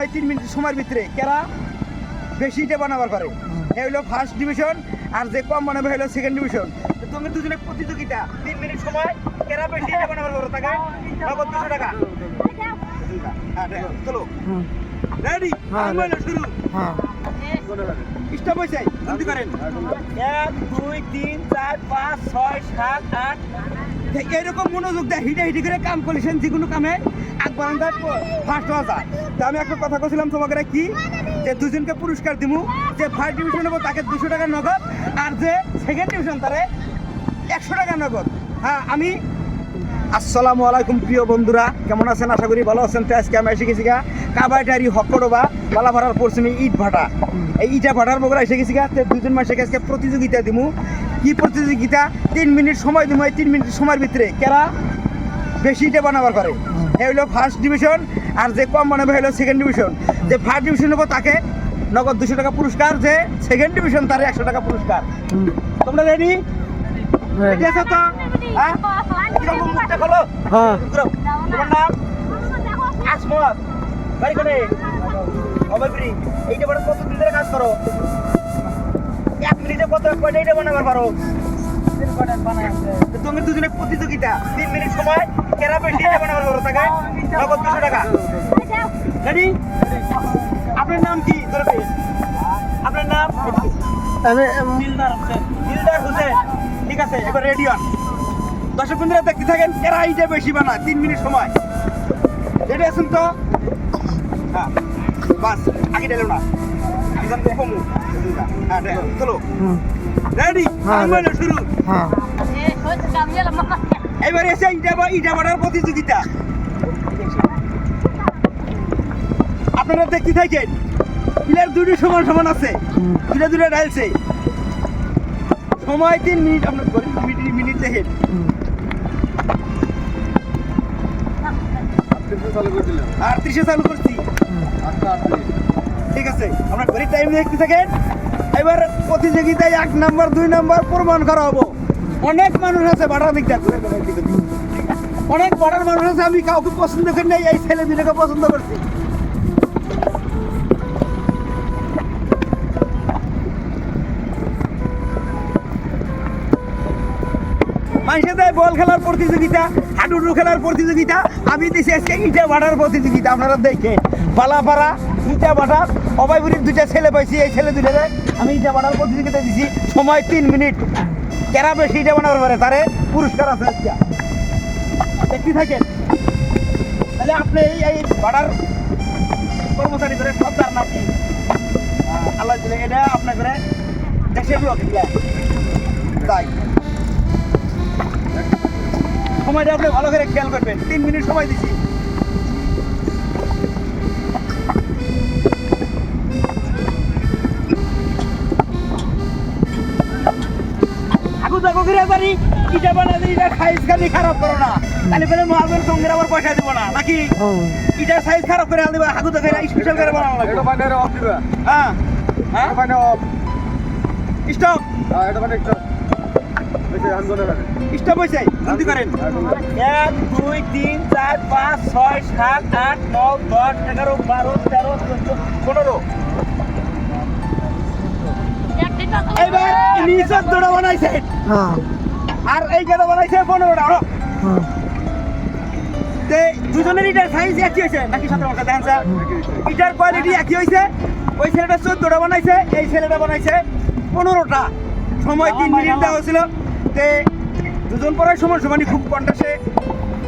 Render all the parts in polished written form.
3 minute সময়ের ভিতরে কেরা বেশিটা বানাবার পারে এই হলো ফার্স্ট ডিভিশন আর যে কম বানাবে হলো সেকেন্ড ডিভিশন। তোমাদের দুজনের প্রতিযোগিতা 3 মিনিট সময় কেরা বেশিটা বানাবার পারো টাকা নগদ 200 টাকা। চলো রেডি শুরু। স্টপ হয়েছে জলদি করেন। 1 2 3 4 5 6 7 8 এরকম মনোযোগ দেয় হিটে হিটি করে কাম করেছেন যে কোনো কামে আগ বারান্দা ফার্স্ট হওয়া যায়। তো আমি একটা কথা বলছিলাম তোমাকে কি যে দুজনকে পুরস্কার দিব, যে ফার্স্ট ডিভিশন নেবো তাকে 200 টাকা নগদ আর যে সেকেন্ড ডিভিশন তারে 100 টাকা নগদ। হ্যাঁ আমি আসসালামু আলাইকুম প্রিয় বন্ধুরা, কেমন আছেন? আশা করি ভালো আছেন। তো আজকে আমি এসে গেছি কাবাইটারি হকড়বা বালাভাড়ার পশ্চিমে ইট ভাটা, এই ইটা ভাটার বগুড়া এসে গেছি তো দুজন মানুষকে আজকে প্রতিযোগিতা দিব। কি প্রতিযোগিতা? 3 মিনিট সময় দিব। এই 3 মিনিট সময়ের ভিতরে কেরা বেশি ইটা বানাবার পারে এই হলো ফার্স্ট ডিভিশন আর যে কম বানাবে হলো সেকেন্ড ডিভিশন। যে ফার্স্ট ডিভিশন নেবো তাকে নগদ 200 টাকা পুরস্কার, যে সেকেন্ড ডিভিশন তার 100 টাকা পুরস্কার। তোমরা রেডি? রেডি আছো তো? হ্যাঁ মুখটা খোলো। হ্যাঁ তোমার নাম? আসমত। বাড়ি কোনে? অবৈপ্রি। এইটা বড় কত দিন ধরে কাজ করো? 1 মিনিটে কয়টা ইটা বানাবার পারো? তোমাদের দুজনের প্রতিযোগিতা 3 মিনিট সময় কেরা বেশি ইটা বানাবার পারো টাকা নগদ 200 টাকা। রেডি? আপনার নাম কি? আপনার নাম? দিলদার হোসেন। দিলদার হোসেন, ঠিক আছে। এবার রেডি হন। দর্শক বন্ধুরা দেখতে থাকেন কেরা ইটা বেশি বানায় 3 মিনিট সময়। রেডি আছেন তো? হ্যাঁ বাস আগে ডেলো না, চলো রেডি শুরু। এবার এসে ইটা বাটার প্রতিযোগিতা আপনারা দেখতে থাকেন। প্লেয়ার দুটি সমান সমান আছে, দুটা ডাইলছে। সময় 3 মিনিট। আপনার মিনিট দেখেন। আর 30 চালু করছি, ঠিক আছে। আমরা ঘড়ির টাইম দেখতে থাকেন। এবার প্রতিযোগিতায় 1 নাম্বার 2 নাম্বার প্রমাণ করা হবো। অনেক মানুষ আছে বাটার দিকটা, অনেক বাটার মানুষ আছে। আমি কাউকে পছন্দ করি নাই, এই ছেলে দুটোকে পছন্দ করছি। মানুষের দেয় বল খেলার প্রতিযোগিতা, হাডুডু খেলার প্রতিযোগিতা, আমি দিচ্ছি আজকে ইটা ভাটার প্রতিযোগিতা। আপনারা দেখে বালাপাড়া ইটা ভাটার অবাইপুরীর 2টা ছেলে পাইছি, এই ছেলে দুটো আমি ইটা ভাটার প্রতিযোগিতা দিচ্ছি। সময় 3 মিনিট। কেরা বেশি ইটা বানাবার পারে তারে পুরস্কার আছে আজকে, দেখতে থাকেন। তাহলে আপনি এই ভাটার কর্মচারী করে সর্দার নাম কি? আল্লাহ দিলে এটা আপনার করে দেশের লোক তাই সময়টা আপনি ভালো করে খেয়াল করবেন। 3 মিনিট সময় দিচ্ছি। ইটা বানাতে ইটা সাইজ খালি খারাপ করো না, তাহলে ফেলে মহাজন সঙ্গে আবার পয়সা দিব না নাকি? ইটার সাইজ খারাপ করে আনতে হাগু তো স্পেশাল করে বানানো লাগবে। হ্যাঁ হ্যাঁ স্টপ। স্টপ হয়েছে জলদি করেন। 1 2 3 4 5 6 7 8 9 10 11 12 13 14 15। এবার নিচে 14টা বানাইছে আর এই কেটা বানাইছে 15টা। দুজনের ইটার সাইজ একই হয়েছে নাকি? 17টা দেখেন স্যার, ইটার কোয়ালিটি একই হয়েছে। ওই ছেলেটা 14টা বানাইছে, এই ছেলেটা বানাইছে 15টা। সময় 3 মিনিট দেওয়া হয়েছিল। তে দুজন পরে সমান সমানই, খুব কন্টাসে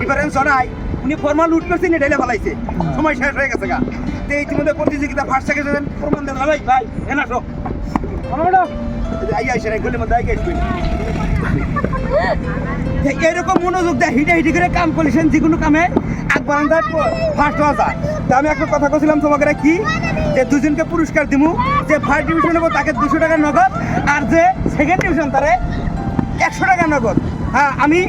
ডিফারেন্স নাই। উনি ফর্মাল লুট করছেন, এটাইলে ভালাইছে। সময় শেষ হয়ে গেছে গা। তো ইতিমধ্যে প্রতিযোগিতা ফার্স্ট সেকেন্ড প্রমাণ দেন। ভাই ভাই এনা সব এরকম মনোযোগ দেয় হিটে হিটি করে কাম করেছেন যে কোনো কামে আগ বারান্দা ফার্স্ট হওয়া যায়। তো আমি একটা কথা বলছিলাম তোমাকে কি যে দুজনকে পুরস্কার দিব, যে ফার্স্ট ডিভিশন নেবো তাকে 200 টাকা নগদ আর যে সেকেন্ড ডিভিশন তারে 100 টাকা নগদ। হ্যাঁ আমি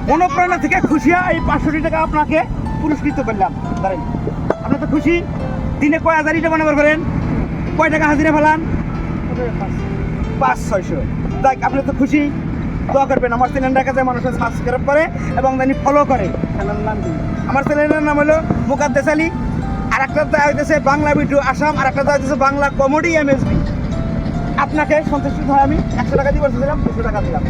মনোপ্রাণা থেকে খুশি এই 500 টাকা আপনাকে পুরস্কৃত করলাম। ধরেন আপনার তো খুশি। দিনে কয় হাজার ইটা বানাবার পারেন? কয় টাকা হাজিরা ফেলান? 500-600। দেখ আপনি তো খুশি। দোয়া করবেন আমার চ্যানেলটার কাছে মানুষের সাবস্ক্রাইব করে এবং জানি ফলো করে। চ্যানেলের নাম কি? আমার চ্যানেলের নাম হলো মুকাদ্দেস আলী। আর একটা দেওয়া হইতেছে বাংলা ভিডিও আসাম, আর একটা দেওয়া হইতেছে বাংলা কমেডি এমএসবি। আপনাকে সন্তুষ্ট হয় আমি 100 টাকা দিয়ে বলছিলাম, 200 টাকা দিলাম,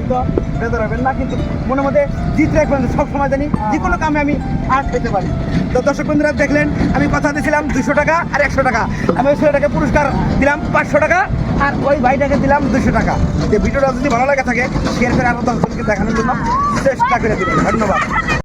তো বেজার হবেন না, কিন্তু মনের মধ্যে জিত রাখবেন, সবসময় জানি যে কোনো কামে আমি আর্ট পেতে পারি। তো দর্শক বন্ধুরা দেখলেন আমি কথা দিয়েছিলাম 200 টাকা আর 100 টাকা, আমি ওই ছেলেটাকে পুরস্কার দিলাম 500 টাকা আর ওই ভাইটাকে দিলাম 200 টাকা। যে ভিডিওটা যদি ভালো লাগে থাকে শেয়ার করে আরও 10 জনকে দেখানোর জন্য চেষ্টা করে দিবেন। ধন্যবাদ।